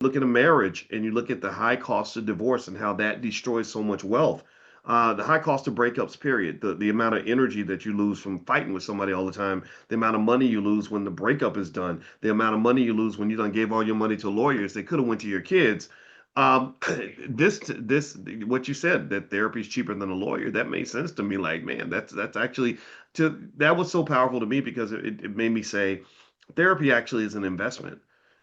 look at a marriage and you look at the high cost of divorce and how that destroys so much wealth. The high cost of breakups, period. The amount of energy that you lose from fighting with somebody all the time, the amount of money you lose when the breakup is done, the amount of money you lose when you done gave all your money to lawyers. They could have went to your kids. Um, this, what you said that therapy is cheaper than a lawyer. That made sense to me. Like, man, that's actually that was so powerful to me because it made me say therapy actually is an investment.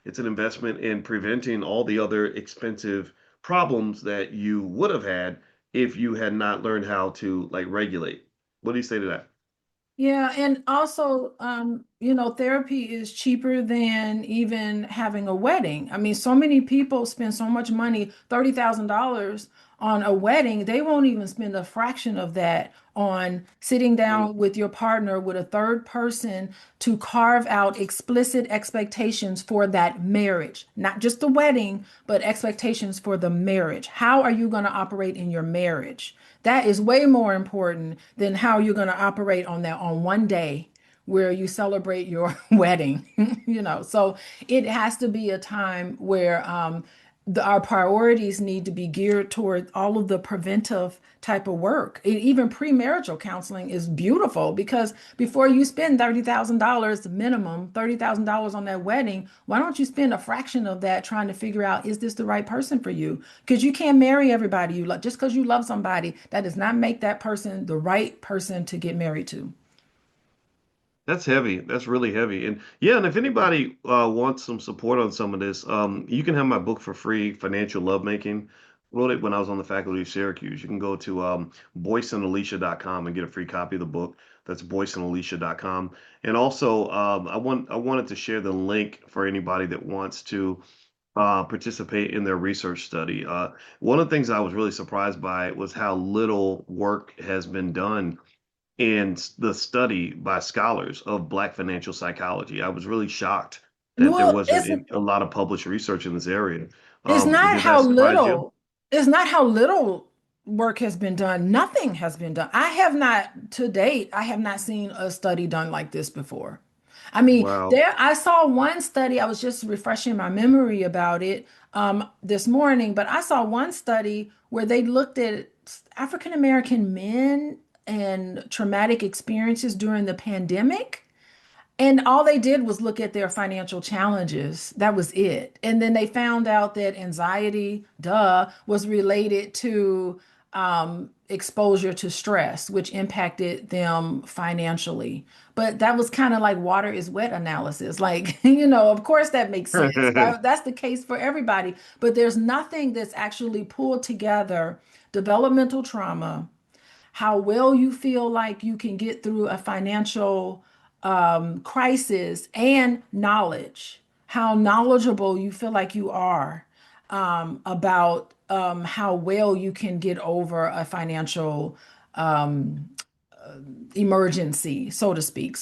It's an investment in preventing all the other expensive problems that you would have had if you had not learned how to like regulate. What do you say to that? Yeah, and also, therapy is cheaper than even having a wedding. I mean, so many people spend so much money, $30,000 on a wedding, they won't even spend a fraction of that on sitting Mm. down with your partner, with a third person to carve out explicit expectations for that marriage, not just the wedding, but expectations for the marriage. How are you going to operate in your marriage? That is way more important than how you're going to operate on that on one day where you celebrate your wedding. So it has to be a time where our priorities need to be geared toward all of the preventive type of work. Even premarital counseling is beautiful because before you spend $30,000 minimum, $30,000 on that wedding, why don't you spend a fraction of that trying to figure out, is this the right person for you? Because you can't marry everybody you love. Just because you love somebody, that does not make that person the right person to get married to. That's heavy. That's really heavy. And yeah, and if anybody wants some support on some of this, you can have my book for free, Financial Lovemaking. Wrote it when I was on the faculty of Syracuse. You can go to boyceandalicia.com and get a free copy of the book. That's boyceandalicia.com. And also, I wanted to share the link for anybody that wants to participate in their research study. One of the things I was really surprised by was how little work has been done and the study by scholars of Black financial psychology. I was really shocked that there Well, wasn't a lot of published research in this area. it's not Did that how surprise you? little, it's not how little work has been done. Nothing has been done. I have not, to date, I have not seen a study done like this before. I mean, Wow. I saw one study, I was just refreshing my memory about it this morning, but I saw one study where they looked at African American men and traumatic experiences during the pandemic. And all they did was look at their financial challenges. That was it. And then they found out that anxiety, was related to exposure to stress, which impacted them financially. But that was kind of like water is wet analysis. Like, of course that makes sense. That's the case for everybody. But there's nothing that's actually pulled together developmental trauma, how well you feel like you can get through a financial crisis, and knowledge, how knowledgeable you feel like you are about how well you can get over a financial emergency, so to speak.